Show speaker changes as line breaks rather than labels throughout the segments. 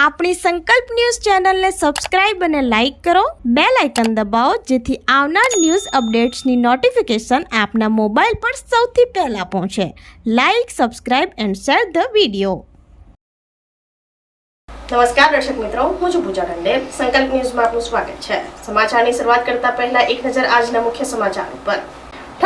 આપણી સંકલ્પ ન્યૂઝ ચેનલને સબસ્ક્રાઇબ અને લાઇક કરો, બેલ આઇકન દબાવો જેથી આવનાર ન્યૂઝ અપડેટ્સની નોટિફિકેશન આપના મોબાઈલ પર સૌથી પહેલા પહોંચે. Like, subscribe and share the video.
નમસ્કાર દર્શક મિત્રો, હું છું પૂજા ટંડે. સંકલ્પ ન્યૂઝમાં આપનું સ્વાગત છે. સમાચારની શરૂઆત કરતા પહેલા એક નજર આજના મુખ્ય સમાચાર ઉપર.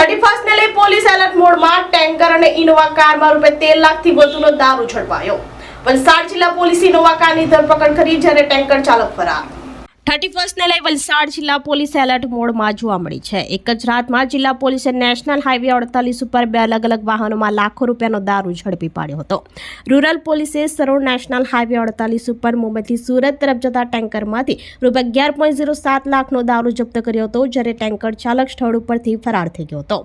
31st ને લઈ પોલીસ એલર્ટ મોડમાં. ટેન્કર અને ઇનોવા કારમાં ₹13 લાખથી વધુનો દારૂ ઝડપાયો. વલસાડ જિલ્લા પોલીસે ઇનોવા કારની ધરપકડ કરી જ્યારે ટેન્કર ચાલક ફરાર. 31st ને લઈ વલસાડ જિલ્લા પોલીસ એલર્ટ મોડમાં જોવા મળી છે. એક જ રાતમાં જિલ્લા પોલીસે નેશનલ હાઈવે 48 ઉપર 2 અલગ અલગ વાહનોમાં લાખો રૂપિયાનો દારૂ ઝડપી પાડ્યો હતો. રૂરલ પોલીસે સરોડ નેશનલ હાઈવે 48 ઉપર મુંબઈથી સુરત તરફ જતા ટેન્કરમાંથી ₹11.07 લાખનો દારૂ જપ્ત કર્યો હતો, જ્યારે ટેન્કર ચાલક સ્થળ ઉપરથી ફરાર થઈ ગયો હતો.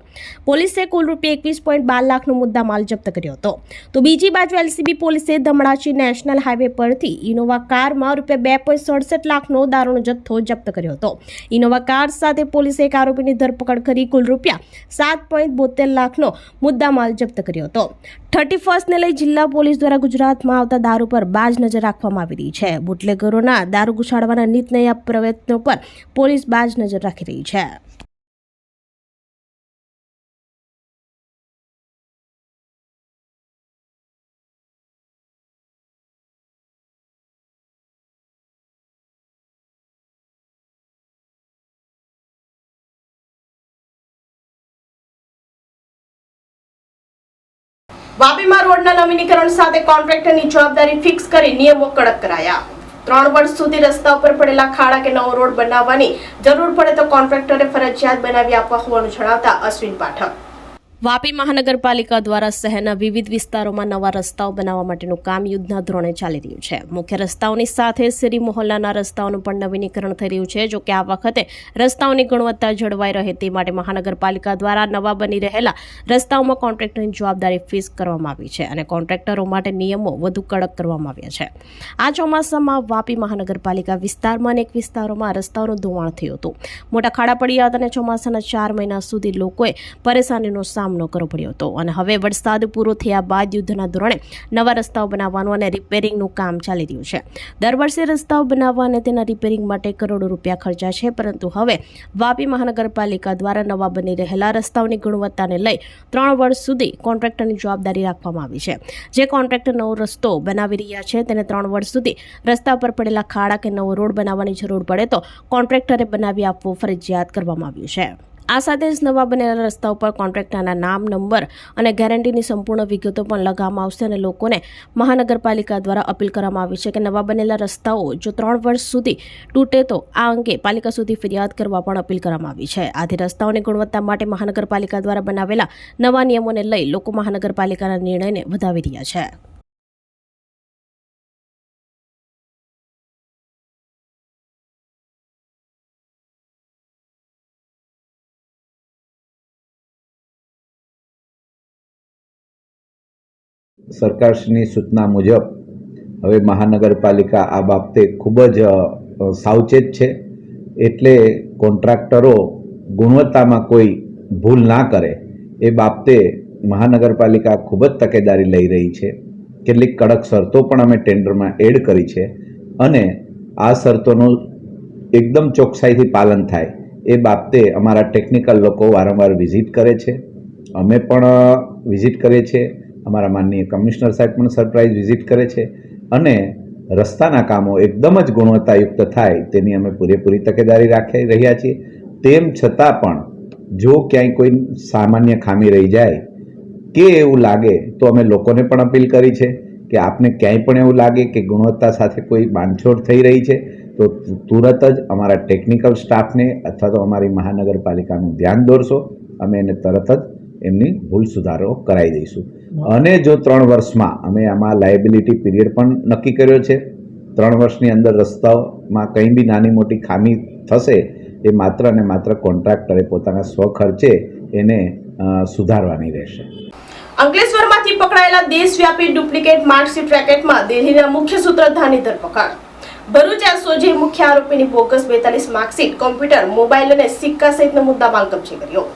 પોલીસે કુલ ₹21.12 લાખનો મુદ્દામાલ જપ્ત કર્યો હતો. તો બીજી બાજુ એલસીબી પોલીસે ધમડાચી નેશનલ હાઈવે પરથી ઇનોવા કારમાં ₹2.67 લાખનો દારૂ જથ્થો જપ્ત કર્યો હતો. ઇનોવા કાર સાથે પોલીસે એક આરોપીની ધરપકડ કરી કુલ ₹7.72 લાખનો મુદ્દામાલ જપ્ત કર્યો હતો. 31st ને લઈ જિલ્લા પોલીસ દ્વારા ગુજરાતમાં આવતા દારૂ પર બાજ નજર રાખવામાં આવી રહી છે. બુટલેગરોના દારૂ ઘુસાડવાના નીતનયા પ્રયત્નો પર પોલીસ બાજ નજર રાખી રહી છે. વાપીમાં રોડના નવીનીકરણ સાથે કોન્ટ્રાક્ટરની જવાબદારી ફિક્સ કરી નિયમો કડક કરાયા. 3 વર્ષ સુધી રસ્તા ઉપર પડેલા ખાડા કે નવો રોડ બનાવવાની જરૂર પડે તો કોન્ટ્રાક્ટરે ફરજિયાત બનાવી આપવા હોવાનું જણાવતા અશ્વિન પાઠક. વાપી મહાનગરપાલિકા દ્વારા શહેરના વિવિધ વિસ્તારોમાં નવા રસ્તાઓ બનાવવા માટેનું કામ યુદ્ધના ધોરણે ચાલી રહ્યું છે. મુખ્ય રસ્તાઓની સાથે શેરી મોહલ્લાના રસ્તાઓનું પણ નવીનીકરણ થઈ રહ્યું છે. જો કે આ વખતે રસ્તાઓની ગુણવત્તા જળવાઈ રહે તે માટે મહાનગરપાલિકા દ્વારા નવા બની રહેલા રસ્તાઓમાં કોન્ટ્રાક્ટરની જવાબદારી ફિક્સ કરવામાં આવી છે અને કોન્ટ્રાક્ટરો માટે નિયમો વધુ કડક કરવામાં આવ્યા છે. આ ચોમાસામાં વાપી મહાનગરપાલિકા વિસ્તારમાં અનેક વિસ્તારોમાં રસ્તાઓનું ધોવાણ થયું હતું. મોટા ખાડા પડ્યા હતા અને ચોમાસાના 4 મહિના સુધી લોકોએ પરેશાનીનો સામનો કરવો પડ્યો હતો અને હવે વરસાદ પૂરો થયા બાદ યુદ્ધના ધોરણે નવા રસ્તાઓ બનાવવાનું અને રિપેરિંગનું કામ ચાલી રહ્યું છે. દર વર્ષે રસ્તાઓ બનાવવા અને તેના રિપેરિંગ માટે કરોડો રૂપિયા ખર્ચા છે, પરંતુ હવે વાપી મહાનગરપાલિકા દ્વારા નવા બની રહેલા રસ્તાઓની ગુણવત્તાને લઈ 3 વર્ષ સુધી કોન્ટ્રાક્ટરની જવાબદારી રાખવામાં આવી છે. જે કોન્ટ્રાક્ટર નવો રસ્તો બનાવી રહ્યા છે તેને 3 વર્ષ સુધી રસ્તા પર પડેલા ખાડા કે નવો રોડ બનાવવાની જરૂર પડે તો કોન્ટ્રાક્ટરે બનાવી આપવું ફરજિયાત કરવામાં આવ્યું છે. આ સાથે જ નવા બનેલા રસ્તાઓ પર કોન્ટ્રાક્ટરના નામ, નંબર અને ગેરંટીની સંપૂર્ણ વિગતો પણ લગાવવામાં આવશે અને લોકોને મહાનગરપાલિકા દ્વારા અપીલ કરવામાં આવી છે કે નવા બનેલા રસ્તાઓ જો 3 વર્ષ સુધી તૂટે તો આ અંગે પાલિકા સુધી ફરિયાદ કરવા પણ અપીલ કરવામાં આવી છે. આથી રસ્તાઓની ગુણવત્તા માટે મહાનગરપાલિકા દ્વારા બનાવેલા નવા નિયમોને લઈ લોકો મહાનગરપાલિકાના નિર્ણયને વધાવી રહ્યા છે.
સરકારની સૂચના મુજબ હવે મહાનગરપાલિકા આ બાબતે ખૂબ જ સાવચેત છે. એટલે કોન્ટ્રાક્ટરો ગુણવત્તામાં કોઈ ભૂલ ના કરે એ બાબતે મહાનગરપાલિકા ખૂબ જ તકેદારી લઈ રહી છે. કેટલીક કડક શરતો પણ અમે ટેન્ડરમાં એડ કરી છે અને આ શરતોનું એકદમ ચોકસાઈથી પાલન થાય એ બાબતે અમારા ટેકનિકલ લોકો વારંવાર વિઝિટ કરે છે. અમે પણ વિઝિટ કરીએ છીએ. અમારા માનનીય કમિશનર સાહેબ પણ સરપ્રાઇઝ વિઝિટ કરે છે અને રસ્તાના કામો એકદમ જ ગુણવત્તાયુક્ત થાય તેની અમે પૂરેપૂરી તકેદારી રાખી રહ્યા છીએ. તેમ છતાં પણ જો ક્યાંય કોઈ સામાન્ય ખામી રહી જાય કે એવું લાગે તો અમે લોકોને પણ અપીલ કરી છે કે આપને ક્યાંય પણ એવું લાગે કે ગુણવત્તા સાથે કોઈ બાંધછોડ થઈ રહી છે તો તુરત જ અમારા ટેકનિકલ સ્ટાફને અથવા તો અમારી મહાનગરપાલિકાનું ધ્યાન દોરશો. અમે એને તરત જ એમની ભૂલ સુધારો કરાવી દઈશું. અને જો 3 વર્ષમાં અમે આમાં લાયબિલિટી પીરિયડ પણ નક્કી કર્યો છે. 3 વર્ષની અંદર રસ્તાઓમાં કંઈ બી નાની મોટી ખામી થશે એ માત્ર અને માત્ર કોન્ટ્રાક્ટરે પોતાના સ્વખર્ચે એને સુધારવાની રહેશે.
અંકલેશ્વરમાંથી પકડાયેલા દેશવ્યાપી ડુપ્લિકેટ માર્કશીટ રેકેટમાં દિલ્હીના મુખ્ય સૂત્રધારની ધરપકડ. ભરૂચ એસઓજીએ મુખ્ય આરોપીની બોગસ 42 માર્કશીટ, કોમ્પ્યુટર, મોબાઈલ અને સિક્કા સહિતનો મુદ્દામાલ કબજે કર્યો.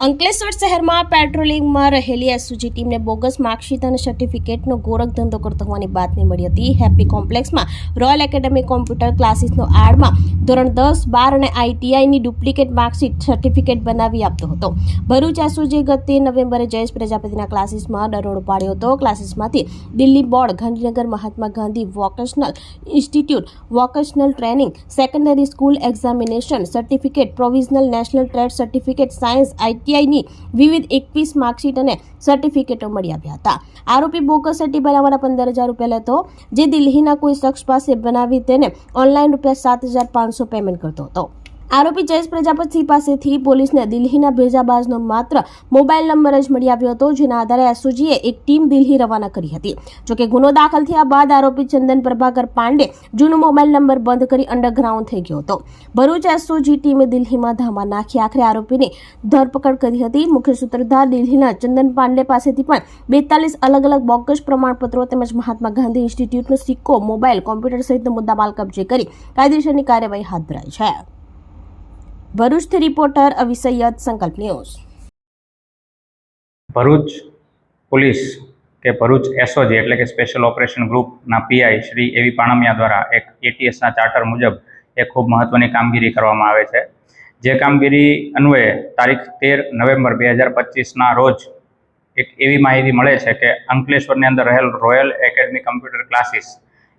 અંકલેશ્વર શહેરમાં પેટ્રોલિંગમાં રહેલી એસઓજી ટીમને બોગસ માર્કશીટ અને સર્ટિફિકેટનો ગોરખ ધંધો કરતો હોવાની બાતમી મળી હતી. હેપી કોમ્પ્લેક્સમાં રોયલ એકેડમી કોમ્પ્યુટર ક્લાસીસનો આડમાં ધોરણ 10, 12 અને આઈટીઆઈની ડુપ્લિકેટ માર્કશીટ સર્ટિફિકેટ બનાવી આપતો હતો. ભરૂચ એસઓજી ગત 13 નવેમ્બરે જયેશ પ્રજાપતિના ક્લાસીસમાં દરોડો પાડ્યો હતો. ક્લાસીસમાંથી Delhi board, Gandhinagar Mahatma Gandhi vocational institute, vocational training, secondary school examination certificate, provisional national trade certificate, science, આઈટીઆઈની વિવિધ 21 માર્કશીટ અને સર્ટિફિકેટો મળી આવ્યા હતા. આરોપી બોગસ સર્ટી બનાવવાના 15,000 રૂપિયા લેતો, જે દિલ્હીના કોઈ શખ્સ પાસે બનાવી તેને ઓનલાઈન ₹7,500 પેમેન્ટ કરતો હતો. આરોપી જયેશ પ્રજાપતિ પાસેથી પોલીસને દિલ્હીના ભેજાબાજનો માત્ર મોબાઈલ નંબર જ મળી આવ્યો હતો, જેના આધારે એસઓજીએ એક ટીમ દિલ્હી રવાના કરી હતી. જોકે ગુનો દાખલ થયા બાદ આરોપી ચંદન પ્રભાકર પાંડે જૂનો મોબાઈલ નંબર બંધ કરી અંડરગ્રાઉન્ડ થઈ ગયો હતો. ભરૂચ એસઓજી ટીમે દિલ્હીમાં ધામા નાખી આખરે આરોપીની ધરપકડ કરી હતી. મુખ્ય સૂત્રધાર દિલ્હીના ચંદન પાંડે પાસેથી પણ 42 અલગ અલગ બોગસ પ્રમાણપત્રો તેમજ મહાત્મા ગાંધી ઇન્સ્ટિટ્યૂટનો સિક્કો, મોબાઈલ, કોમ્પ્યુટર સહિતનો મુદ્દામાલ કબજે કરી કાયદેસરની કાર્યવાહી હાથ ધરાઈ છે. ભરૂચથી રિપોર્ટર અવી સૈયદ, સંકલ્પ ન્યૂઝ.
ભરૂચ પોલીસ કે ભરૂચ એસઓજી એટલે કે સ્પેશિયલ ઓપરેશન ગ્રુપના પીઆઈ શ્રી એવી પાણમિયા દ્વારા એક એટીએસના ચાર્ટર મુજબ એક ખૂબ મહત્ત્વની કામગીરી કરવામાં આવે છે. જે કામગીરી અન્વયે તારીખ 13 નવેમ્બર 2025ના રોજ એક એવી માહિતી મળે છે કે અંકલેશ્વરની અંદર રહેલ રોયલ એકેડમી કમ્પ્યુટર ક્લાસીસ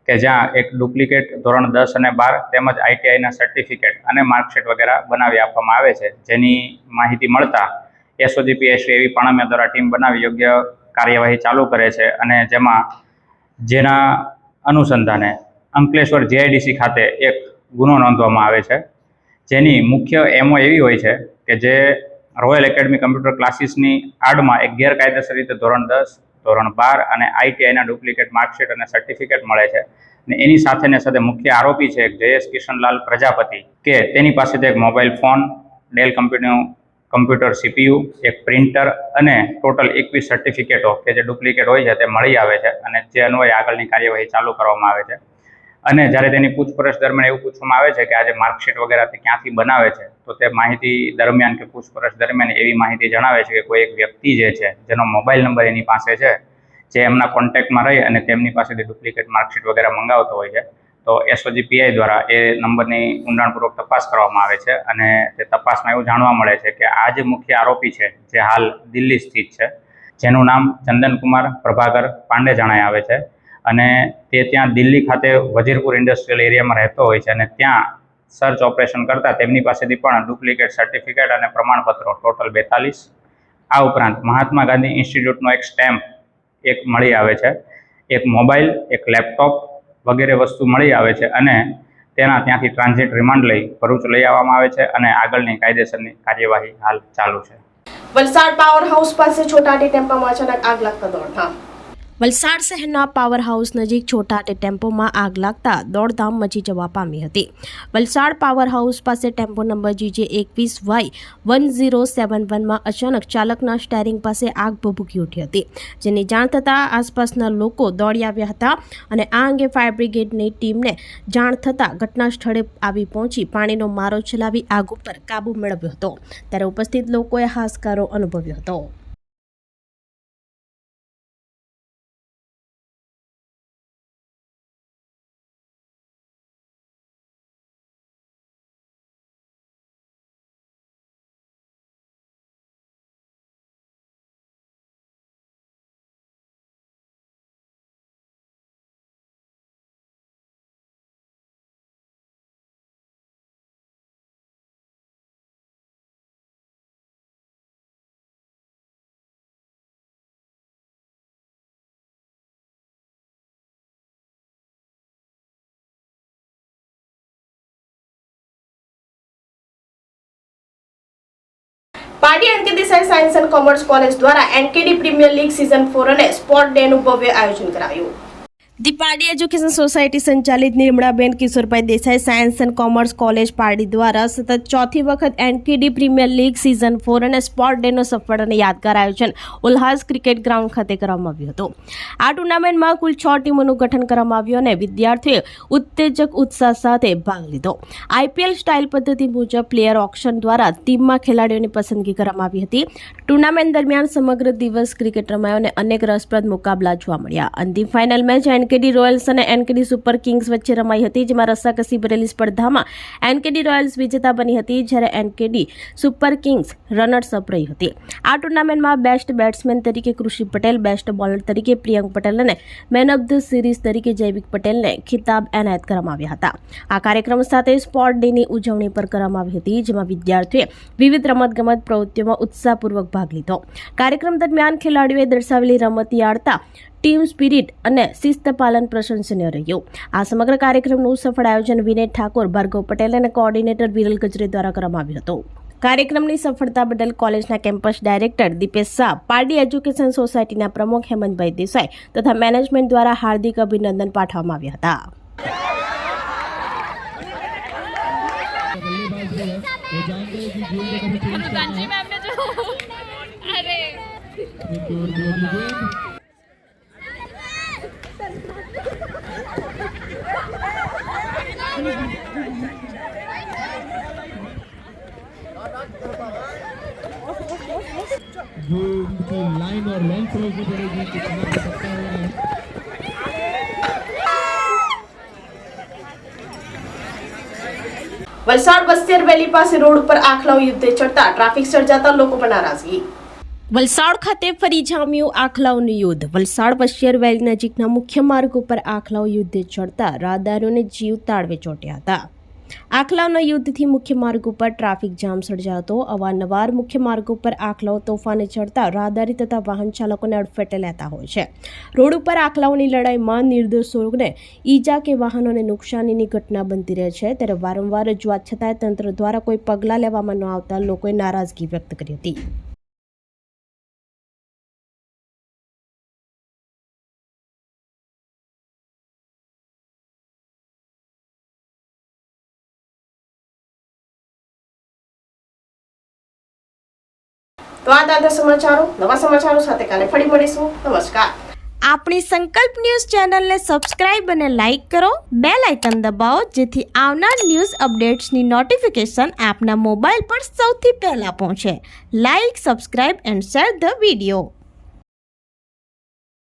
કે જ્યાં એક ડુપ્લિકેટ ધોરણ 10 અને 12 તેમજ આઈટીઆઈના સર્ટિફિકેટ અને માર્કશીટ વગેરે બનાવી આપવામાં આવે છે. જેની માહિતી મળતા એસઓજી પીઆઈ શ્રી એવી પાણમિયા દ્વારા ટીમ બનાવી યોગ્ય કાર્યવાહી ચાલુ કરે છે અને જેના અનુસંધાને અંકલેશ્વર જીઆઈડીસી ખાતે એક ગુનો નોંધવામાં આવે છે. જેની મુખ્ય એમઓ એવી હોય છે કે જે રોયલ એકેડમી કમ્પ્યુટર ક્લાસીસની આડમાં એક ગેરકાયદેસર રીતે ધોરણ 10, ધોરણ 12 અને આઈટીઆઈના ડુપ્લિકેટ માર્કશીટ અને સર્ટિફિકેટ મળે છે. અને એની સાથે મુખ્ય આરોપી છે જયેશ કિશનલાલ પ્રજાપતિ કે તેની પાસેથી એક mobile phone, del computer CPU, એક પ્રિન્ટર અને ટોટલ 21 સર્ટિફિકેટો કે જે ડુપ્લિકેટ હોય છે તે મળી આવે છે અને જે અન્વયે આગળની કાર્યવાહી ચાલુ કરવામાં આવે છે. અને જ્યારે તેની પૂછપરછ દરમિયાન એવું પૂછવામાં આવે છે કે આ જે માર્કશીટ વગેરે તે ક્યાંથી બનાવે છે, તો તે માહિતી દરમિયાન કે પૂછપરછ દરમિયાન એવી માહિતી જણાવે છે કે કોઈ એક વ્યક્તિ જે છે જેનો મોબાઈલ નંબર એની પાસે છે, જે એમના કોન્ટેક્ટમાં રહી અને તેમની પાસેથી ડુપ્લિકેટ માર્કશીટ વગેરે મંગાવતો હોય છે. તો એસઓજી પીઆઈ દ્વારા એ નંબરની ઊંડાણપૂર્વક તપાસ કરવામાં આવે છે અને તે તપાસમાં એવું જાણવા મળે છે કે આ જે મુખ્ય આરોપી છે જે હાલ દિલ્હી સ્થિત છે, જેનું નામ ચંદનકુમાર પ્રભાકર પાંડે જણાય આવે છે અને તે ત્યાં દિલ્હી ખાતે વજીરપુર ઇન્ડસ્ટ્રીયલ એરિયામાં રહેતો હોય છે અને ત્યાં સર્ચ ઓપરેશન કરતાં તેમની પાસેથી પણ ડુપ્લિકેટ સર્ટિફિકેટ અને પ્રમાણપત્રો ટોટલ 42, આ ઉપરાંત મહાત્મા ગાંધી ઇન્સ્ટિટ્યૂટનો એક સ્ટેમ્પ એક મળી આવે છે, એક મોબાઈલ, એક લેપટોપ વગેરે વસ્તુ મળી આવે છે અને ત્યાંથી ટ્રાન્ઝિટ રિમાન્ડ લઈ ભરૂચ લઈ આવવામાં આવે છે અને આગળની કાયદેસરની કાર્યવાહી હાલ ચાલુ છે.
વલસાડ પાવર હાઉસ પાસે છોટાટી ટેમ્પામાં અચાનક આગ લાગતા દોડધામ.
વલસાડ શહેરના પાવર હાઉસ નજીક છોટાટે ટેમ્પોમાં આગ લાગતા દોડધામ મચી જવા પામી હતી. વલસાડ પાવર હાઉસ પાસે ટેમ્પો નંબર GJ21Y1071માં અચાનક ચાલકના સ્ટેરિંગ પાસે આગ ભભૂકી ઉઠી હતી, જેની જાણ થતાં આસપાસના લોકો દોડી આવ્યા હતા અને આ અંગે ફાયર બ્રિગેડની ટીમને જાણ થતાં ઘટના સ્થળે આવી પહોંચી પાણીનો મારો ચલાવી આગ ઉપર કાબૂ મેળવ્યો હતો. ત્યારે ઉપસ્થિત લોકોએ હાશકારો અનુભવ્યો હતો.
પાટી NK Desai science and commerce college દ્વારા એનકેડી પ્રીમિયર લીગ સિઝન 4 અને સ્પોર્ટ ડેનું ભવ્ય આયોજન કરાયું.
ધી પારડી એજ્યુકેશન સોસાયટી સંચાલિત Nirmalaben Kishorbhai Desai science and commerce college Pardi દ્વારા સતત ચોથી વખત એનકેડી પ્રીમિયર લીગ સિઝન 4 અને સ્પોર્ટ ડેનો સફળ અને યાદગાર આયોજન ઉલ્હાસ ક્રિકેટ ગ્રાઉન્ડ ખાતે કરવામાં આવ્યું હતું. આ ટુર્નામેન્ટમાં કુલ 6 ટીમોનું ગઠન કરવામાં આવ્યું અને વિદ્યાર્થીઓએ ઉત્તેજક ઉત્સાહ સાથે ભાગ લીધો. આઈપીએલ સ્ટાઇલ પદ્ધતિ મુજબ પ્લેયર ઓક્શન દ્વારા ટીમમાં ખેલાડીઓની પસંદગી કરવામાં આવી હતી. ટુર્નામેન્ટ દરમિયાન સમગ્ર દિવસ ક્રિકેટ રમાયો અને અનેક રસપ્રદ મુકાબલા જોવા મળ્યા. અંતિમ ફાઇનલ મેચ એનકેડી રોયલ્સ અને એનકેડી સુપર કિંગ્સ વચ્ચે રમાઈ હતી, જેમાં રસ્સાકસી ભરેલી સ્પર્ધામાં એનકેડી રોયલ્સ વિજેતા બની હતી, જ્યારે NKD super Kings runners up રહી હતી. આ ટુર્નામેન્ટમાં બેસ્ટ બેટ્સમેન તરીકે કૃષિ પટેલ, બેસ્ટ બોલર તરીકે પ્રિયંક પટેલ અને મેન ઓફ ધ સિરીઝ તરીકે જૈવિક પટેલને ખિતાબ એનાયત કરવામાં આવ્યા હતા. આ કાર્યક્રમ સાથે સ્પોર્ટ ડેની ઉજવણી પર કરવામાં આવી હતી, જેમાં વિદ્યાર્થીઓએ વિવિધ રમતગમત પ્રવૃત્તિઓમાં ઉત્સાહપૂર્વક ભાગ લીધો. કાર્યક્રમ દરમિયાન ખેલાડીઓએ દર્શાવેલી રમતિયાળતા, ટીમ સ્પિરિટ અને શિસ્ત પાલન પ્રશંસનીય રહ્યું. આ સમગ્ર કાર્યક્રમનું સફળ આયોજન વિનય ઠાકોર, ભાર્ગવ પટેલ અને કોઓર્ડિનેટર વિરલ ગજરે દ્વારા કરવામાં આવ્યું હતું. કાર્યક્રમની સફળતા બદલ કોલેજના campus director Dipesh Shah, Pardi education સોસાયટીના પ્રમુખ હેમંતભાઈ દેસાઈ તથા મેનેજમેન્ટ દ્વારા હાર્દિક અભિનંદન પાઠવવામાં આવ્યા હતા.
जो उनकी लाइन और लेंथ समझनी पड़ेगी कितना कर सकते हैं.
વલસાડ બસ્તિયાર વેલી પાસે રોડ ઉપર આખલાઓ યુદ્ધે ચડતા ટ્રાફિક સર્જાતા લોકો પર નારાજગી.
વલસાડ ખાતે ફરી જામ્યું આખલાઓનું યુદ્ધ. વલસાડ બસ્તિયાર વેલી નજીકના મુખ્ય માર્ગ ઉપર આખલાઓ યુદ્ધે ચડતા રાહદારીઓને જીવ તાળવે ચોંટ્યા હતા. આખલાઓના યુદ્ધથી મુખ્ય માર્ગ ઉપર ટ્રાફિક જામ સર્જાયો હતો. અવારનવાર મુખ્ય માર્ગ ઉપર આખલાઓ તોફાને ચડતા રાહદારી તથા વાહન ચાલકોને અડફેટે લેતા હોય છે. રોડ ઉપર આખલાઓની લડાઈમાં નિર્દોષોને ઈજા કે વાહનોને નુકસાનીની ઘટના બનતી રહે છે, ત્યારે વારંવાર રજૂઆત છતાંય તંત્ર દ્વારા કોઈ પગલાં લેવામાં ન આવતા લોકોએ નારાજગી વ્યક્ત કરી હતી.
તો આ હતા સમાચારો. નવા સમાચારો સાથે કાલે ફરી મળીશું. નમસ્કાર.
આપણી સંકલ્પ ન્યૂઝ ચેનલને સબસ્ક્રાઇબ અને લાઇક કરો, બેલ આઇકન દબાવો, જેથી આવનાર ન્યૂઝ અપડેટ્સની નોટિફિકેશન આપના મોબાઈલ પર સૌથી પહેલા પહોંચે. Like, subscribe and share the video.